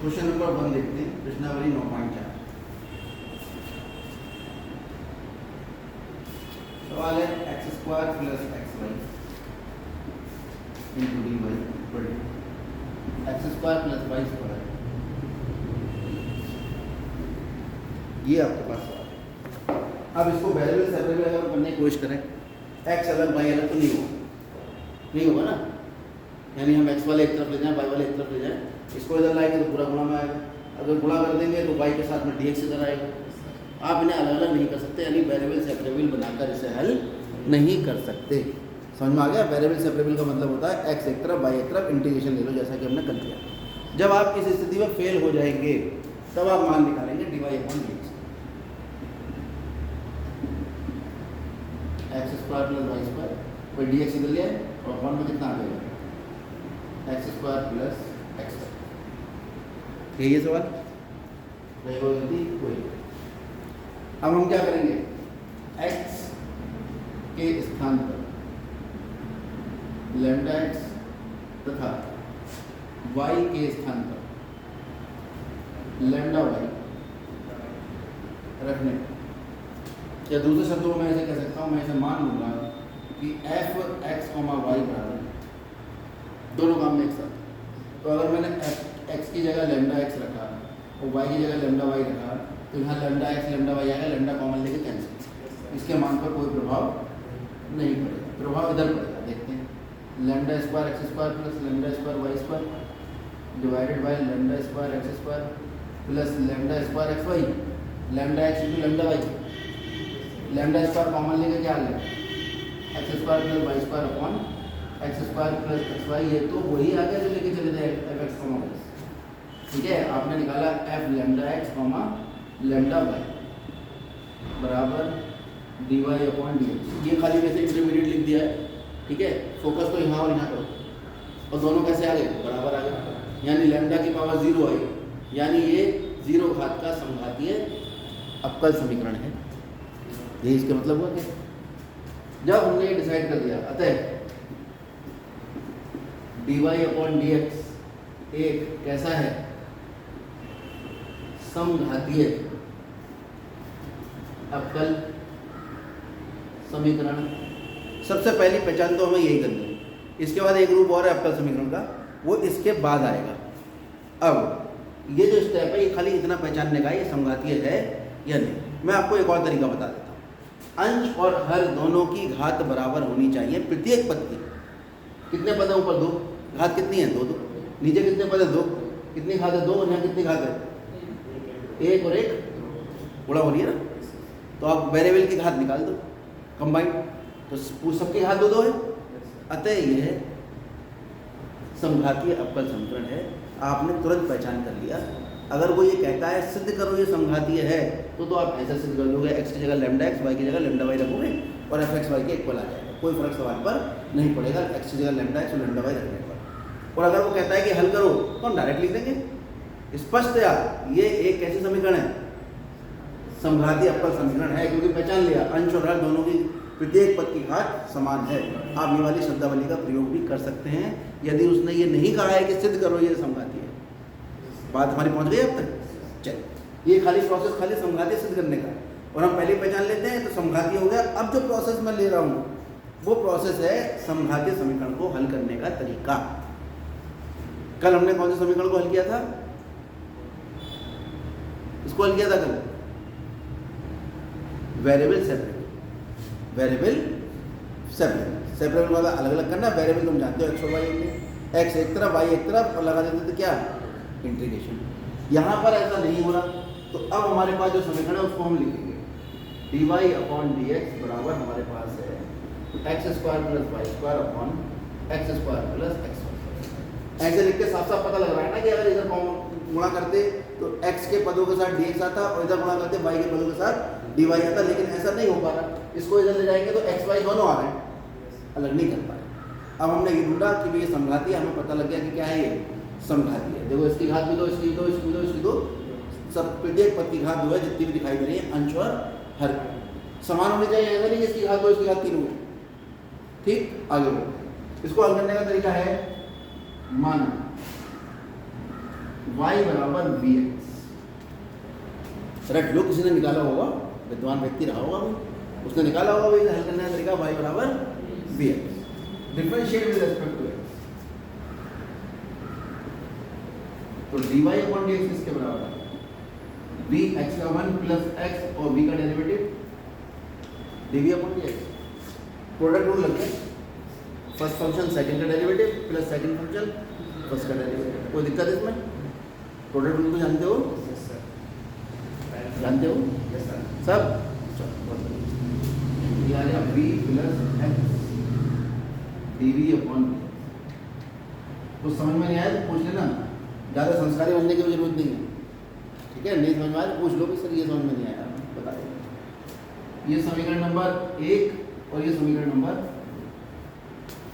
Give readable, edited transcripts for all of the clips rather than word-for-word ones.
Question number 1 देखते हैं, प्रश्नावली 9.4। सवाल है x square plus x y into d y equal to x square plus y square. ये आपके पास सवाल है। अब इसको वेरिएबल सेपरेबल अगर बनने की कोशिश करें, एक्स अलग वाई अलग तो नहीं होगा ना। यानी हम एक्स वाले एक तरफ ले जाएं, वाई वाले एक तरफ ले जाएं, इसको इधर लाएंगे तो पूरा गुणा में आएगा। अगर गुणा कर देंगे तो वाई के साथ में डी एक्स इधर आएगा। आप इन्हें अलग अलग नहीं कर सकते, यानी वेरिएबल सेपरेबल बनाकर इसे हल नहीं कर सकते। समझ में आ गया? वेरिएबल सेपरेबल का मतलब होता है एक्स एक तरफ वाई एक तरफ, इंटीग्रेशन ले लो जैसा कि हमने कर दिया। जब आप इस स्थिति में फेल हो जाएंगे तब आप मान निकालेंगे d Y upon D x. X square plus y square, कोई डी एक्स इधर लिया और अपॉन में कितना आ जाएगा? X square plus x. यही है सवाल, कोई। अब हम क्या करेंगे? x के स्थान पर लैम्डा x तथा y के स्थान पर लैम्डा y रखने, या दूसरे शब्दों में मैं ऐसे कह सकता हूँ, मैं ऐसे मान लूंगा कि f x, y बराबर दोनों काम में एक साथ। तो अगर मैंने x की जगह लैम्डा x रखा और y की जगह लैम्डा y रखा तो यहाँ लैम्डा x लैम्डा y आएगा, लैम्डा कॉमन लेके कैंसिल। इसके मान पर कोई प्रभाव नहीं पड़ेगा, प्रभाव इधर पड़ेगा। देखते हैं, lambda square x square plus lambda square y square divided by lambda square x square plus lambda square x y, lambda x into lambda y. Lambda square common लेके क्या आ गया? X square plus y square upon x square plus x y. ये तो वही आ गया जो लेके चले जाए एफ एक्स कॉमा वाई। ठीक है, आपने निकाला F lambda X comma lambda Y बराबर D Y upon D X. ये खाली वैसे इंटरमीडिएट लिख दिया है। ठीक है, फोकस तो यहाँ और यहाँ करो, और दोनों कैसे आ गए? बराबर आ गए, यानी लैम्डा की पावर 0 आई, यानी ये 0 घात का समघातीय अवकल समीकरण है। ये इसका मतलब हुआ क्या? जब हमने ये डिसाइड कर दिया, अतः d Y upon D x एक कैसा है? समघातीय अवकल समीकरण। सबसे पहली पहचान तो हमें यही करनी है। इसके बाद एक रूप और है अवकल समीकरण का, वो इसके बाद आएगा। अब ये जो स्टेप है ये खाली इतना पहचानने का, ये समघातीय है या नहीं। मैं आपको एक और तरीका बता देता हूँ। अंश और हर दोनों की घात बराबर होनी चाहिए प्रत्येक पद की। कितने पद है ऊपर? 2। घात कितनी है? 2। नीचे कितने पद है? 2। कितनी घात है? 2। और यहाँ कितनी घात है? 1 और 1 गुणा हो रही है ना। तो आप वेरिएबल की घात निकाल दो कंबाइंड, तो सबकी घात 2 है। अतः यह समघातीय अवकल समीकरण है। आपने तुरंत पहचान कर लिया। अगर वो ये कहता है सिद्ध करो ये समघातीय है, तो आप ऐसे सिद्ध कर दोगे, एक्स की जगह लैम्डा एक्स, वाई की जगह लैम्डा वाई रखोगे और एफ एक्स वाई के इक्वल आ जाएगा। कोई फर्क सवाल पर नहीं पड़ेगा एक्स की जगह लैम्डा एक्स और लैम्डा वाई रखने पर। और अगर वो कहता है कि हल करो, तो हम डायरेक्ट लिख देंगे स्पष्ट यार, ये एक कैसी समीकरण है? समघातीय अवकल समीकरण है, क्योंकि पहचान लिया अंश और हर दोनों की प्रत्येक पद की घात समान है। आप ये वाली शब्दावली का प्रयोग भी कर सकते हैं यदि उसने ये नहीं कहा है कि सिद्ध करो ये समघातीय है। बात हमारी पहुंच गई अब तक? चलिए, ये खाली प्रोसेस खाली समघातीय सिद्ध करने का, और हम पहले पहचान लेते हैं तो समघातीय हो गया। अब जो प्रोसेस मैं ले रहा हूँ वो प्रोसेस है समघातीय समीकरण को हल करने का तरीका। कल हमने कौन से समीकरण को हल किया था? इसको हल किया था कल, variable separable. Variable separable, separable वाला अलग अलग करना। वेरिएबल तुम जानते हो एक्स और वाई होंगे, एक्स एक तरफ वाई एक तरफ, और लगा देते थे क्या? इंटीग्रेशन। यहाँ पर ऐसा नहीं हो रहा, तो अब हमारे पास जो समीकरण है उसको हम लिखेंगे d Y upon D x बराबर हमारे पास है x square plus y square upon x square plus x y. ऐसे लिख के साफ साफ पता लग रहा है ना कि अगर इधर गुणा करते तो x के पदों के साथ dx आता और इधर गुणा करते y के पदों के साथ dy आता, लेकिन ऐसा नहीं हो पा रहा। इसको इधर ले जाएंगे तो x y दोनों आ रहे हैं, अलग नहीं कर पा रहे। अब हमने ये ढूंढा कि ये समघातीय, हमें पता लग गया कि क्या है ये समघातीय। देखो इसकी घात भी 2, इसकी 2, इसकी 2, इसकी 2, सब प्रत्येक पद की घात 2 है जितनी भी दिखाई दे रही है। अंश और हर समान होनी चाहिए, ऐसा नहीं इसकी घात 2 इसकी घात 3 हो। ठीक, आगे बढ़ो। इसको हल करने का तरीका है मान वाई बराबर वी एक्स। रट लो, किसी ने निकाला होगा, विद्वान व्यक्ति रहा होगा कोई, उसने निकाला होगा भाई हल करने का तरीका वाई बराबर V X, differentiate with respect to X. तो D Y upon D X किसके बराबर है? वी एक्स का 1 प्लस एक्स और वी का derivative D we upon D X. Product rule लग गया, फर्स्ट फंक्शन सेकंड का derivative plus second function first का डेरिवेटिव। कोई दिक्कत है इसमें? प्रोडक्ट रूल को जानते हो? जानते हो सब? ये आ गया v plus x d we upon कुछ समझ में नहीं आया तो पूछ लेना, ज़्यादा संस्कारी बनने की जरूरत नहीं है, ठीक है? नहीं समझ में आया तो पूछ लो कि सर ये समझ में नहीं आया, बता दें। ये समीकरण नंबर 1 और ये समीकरण नंबर,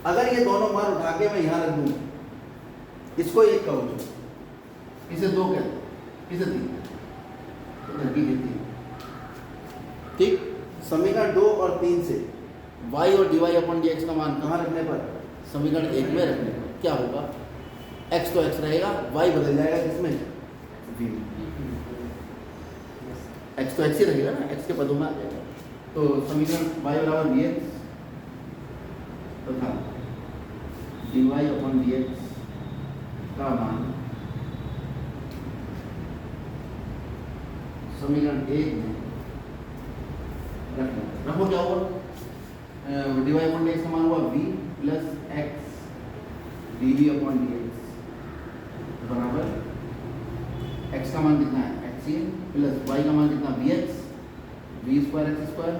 अगर ये दोनों मान उठा के मैं यहाँ रख दूँ, इसको 1 कहूँ, इसे 2 कहते हैं, इसे 3 तो तरकीब देती है, ठीक? समीकरण 2 और 3 से y और dy अपॉन dx का मान कहाँ रखने पर? समीकरण 1 में रखने पर क्या होगा? x तो x रहेगा, y बदल जाएगा किसमें? v। x तो x ही रहेगा ना, x के पदों में आ जाएगा। तो समीकरण y बराबर vx तथा dy अपॉन dx का मान समीकरण 1 में रखो, क्या होगा? D Y upon D x का मान हुआ v plus x d we upon D x बराबर x का मान कितना है? एक्स ही प्लस y का मान कितना? V X, V square x square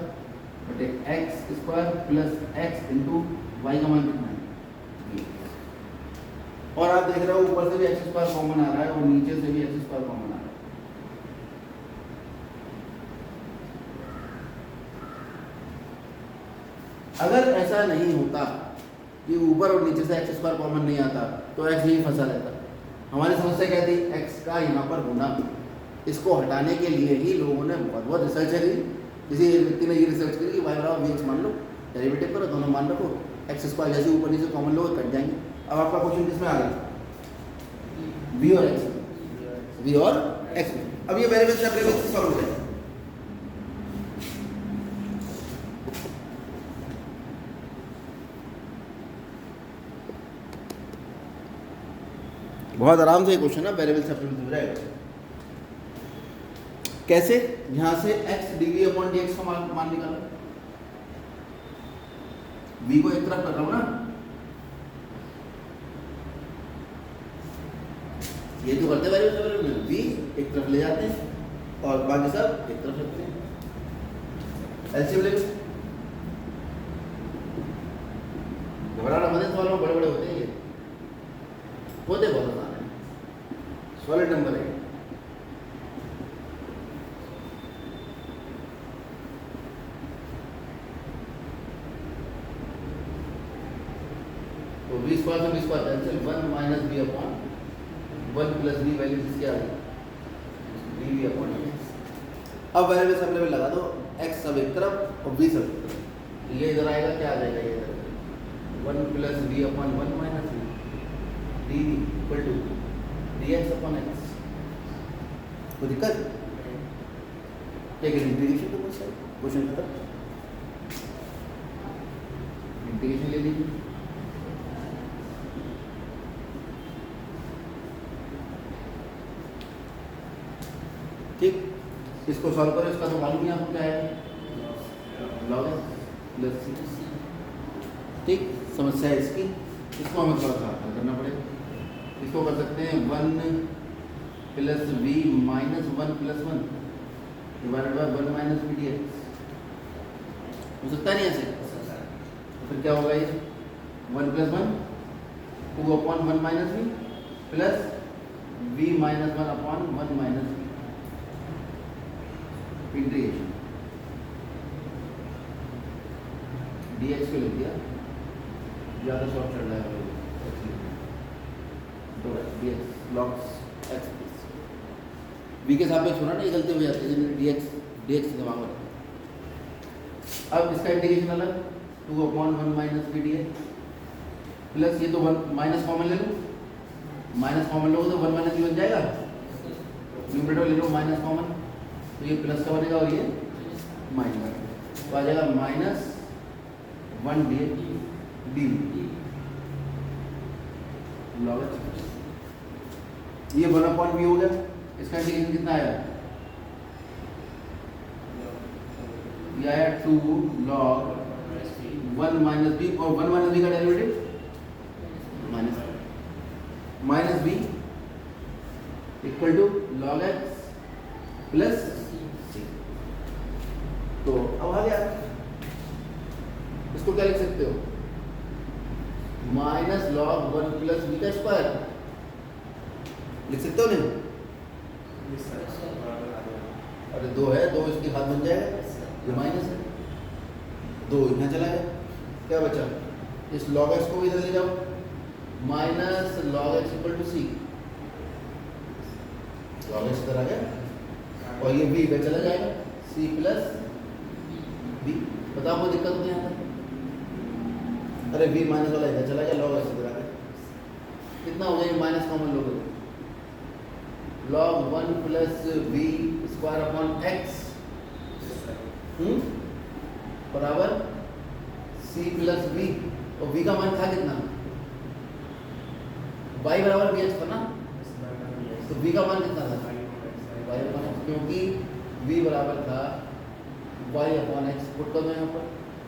बटे X square plus X into Y का मान कितना है? v। और आप देख रहे हो ऊपर से भी एक्स स्क्वायर कॉमन आ रहा है और नीचे से भी एक्स स्क्वायर कॉमन आ रहा है। अगर ऐसा नहीं होता कि ऊपर और नीचे से एक्स स्क्वायर कॉमन नहीं आता तो एक्स यही फंसा रहता। हमारी समस्या क्या थी? एक्स का यहाँ पर होना। इसको हटाने के लिए ही लोगों ने बहुत रिसर्च करी। किसी एक व्यक्ति ने ये रिसर्च करी कि वाई बराबर वी एक्स मान लो, डेरिवेटिव करो, दोनों मान रखो, एक्स स्क्वायर जैसे ऊपर नीचे कॉमन लो कट जाएंगे। अब आपका क्वेश्चन किसमें आ गया? वी और एक्स, वी और एक्स। अब ये वेरिएबल सेपरेबल सॉल्व हो जाएगा। बहुत आराम से ये क्वेश्चन है, वेरिएबल सेपरेबल हो जाएगा। कैसे? यहां से x dv अपॉन dx का मान निकालो। v को एक तरफ कर रहा हूं ना, ये तो करते वेरिएबल सेपरेबल में, v एक तरफ ले जाते हैं और बाकी सब एक तरफ रखते हैं। एलसीएम ले लो, घबराना मत, सवालों बड़े बड़े होते हैं ये, होते बहुत आसान है। सॉलिड नंबर है, तो v स्क्वायर से v square cancel, 1 minus v upon 1 plus v value किसकी आ गई? dv upon x। अब वेरिएबल सेपरेबल लगा दो, x सब एक तरफ और v सब एक तरफ, ये इधर आएगा, क्या आ जाएगा? ये इधर 1 plus v upon 1 minus v dv equal to dx upon x। कोई दिक्कत? टेक इंटीग्रेशन तो बस है, क्वेश्चन खत्म। इंटीग्रेशन ले लीजिए। ठीक, इसको सॉल्व करो। इसका तो मालूम ही आपको क्या है, लॉग प्लस सी। ठीक, समस्या है इसकी, इसको हमें थोड़ा सा हल करना पड़ेगा। इसको कर सकते हैं 1 plus v minus 1 plus 1 divided by 1 minus v d x. हो सकता नहीं ऐसे? तो फिर क्या होगा? ये 1 plus 1 2 upon 1 minus v plus v minus 1 upon 1 minus v integration dx को लिख दिया, ज़्यादा शॉर्ट चल रहा है तो dx लॉग्स x v के साथ में छोड़ा ना, ये गलती हो जाती है dx दिमाग में। अब इसका इंटीग्रेशन अलग, 2 upon 1 minus v d x plus ये तो 1 माइनस कॉमन ले लो, माइनस कॉमन लोगे तो 1 माइनस बी बन जाएगा, न्यूमरेटर ले लो माइनस कॉमन, तो ये प्लस का बनेगा और ये माइनस, तो आ जाएगा माइनस 1 डी लॉग एक्स, ये 1/b हो गया। इसका इंटीग्रेशन कितना आया, ये आया 2 log 1 माइनस बी, और 1 माइनस बी का derivative minus B equal to log X plus C. तो अब आ गया, इसको क्या लिख सकते हो, माइनस लॉग 1 प्लस बी का स्क्वायर लिख सकते हो नहीं, अरे 2 है, 2 इसके हाथ बन जाएगा, ये माइनस है, 2 यहाँ चला गया, क्या बचा, इस log x को इधर ले जाओ, minus log x equal to c, log x इधर आ गया, और ये b इधर चला जाएगा, c प्लस b। बताओ कोई दिक्कत नहीं आता, अरे b माइनस वाला इधर चला गया, log x इधर आ गया, कितना हो गया, ये माइनस कॉमन लोगे log 1 plus b square upon x बराबर c प्लस b, और v का मान था कितना, y बराबर bh था ना, तो v का मान कितना था, y अपॉन x, क्योंकि v बराबर था y अपॉन x, पुट कर दो यहाँ पर,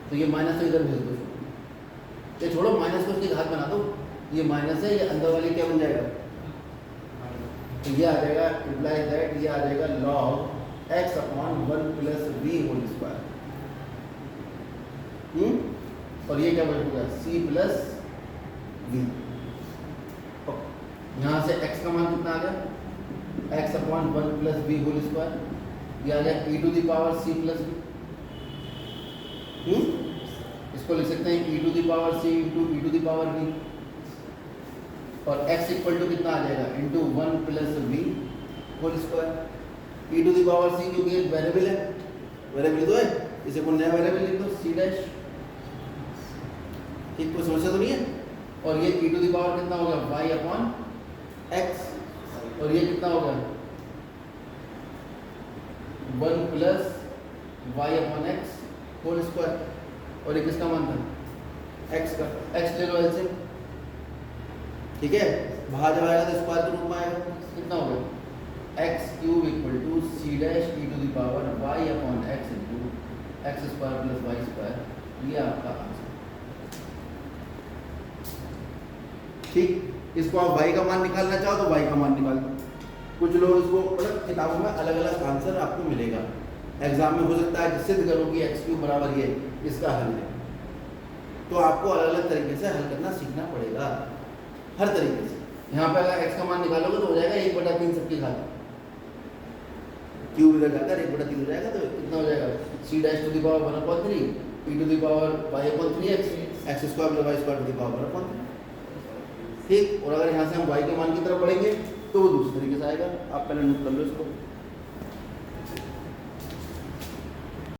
तो ये माइनस तो इधर भेज दो, ये छोड़ो माइनस को उसकी घात बना दो, ये माइनस है, ये अंदर वाली क्या बन जाएगा, तो ये आ जाएगा, इम्प्लाई दैट ये आ जाएगा log x upon 1 plus b whole square, और ये क्या बनेगा, c प्लस b। यहाँ से x का मान कितना आ गया, x upon 1 plus b whole square, ये आ गया e to the power c plus b, इसको लिख सकते हैं e to the power c into e to the power b, और x इक्वल टू कितना आ जाएगा, into 1 plus b whole square, e to the power c, क्योंकि एक वेरिएबल है, वेरिएबल तो है, इसे कोई नया वेरिएबल लिख दो c डैश, ठीक, कोई समस्या तो नहीं है, और ये e टू द पावर कितना हो गया, y अपॉन x, और ये कितना हो गया, 1 plus y upon x whole square, और ये किसका मान था, x का, x ले लो एलसीएम, ठीक है, बाहर जब आएगा तो स्क्वायर के रूप में आएगा, कितना हो गया, x cube equal to c dash e to the power y upon x into x square plus y square, ये आपका आंसर। ठीक, इसको आप y का मान निकालना चाहो तो y का मान निकाल दो। कुछ लोग इसको मतलब किताबों में अलग अलग आंसर आपको मिलेगा, एग्जाम में हो सकता है सिद्ध करो कि एक्स क्यूब बराबर ये इसका हल है, तो आपको अलग अलग तरीके से हल करना सीखना पड़ेगा, हर तरीके से। यहाँ पे अगर x का मान निकालोगे तो हो जाएगा 1/3 सबकी घात, क्यूब इधर जाकर 1/3 हो जाएगा, तो कितना हो जाएगा, c dash to the power 1/3 e to the power y upon 3x x square plus y square to the power 1/3। ठीक, और अगर यहाँ से हम y के मान की तरफ बढ़ेंगे तो वो दूसरे तरीके से आएगा, आप पहले नोट कर लो इसको।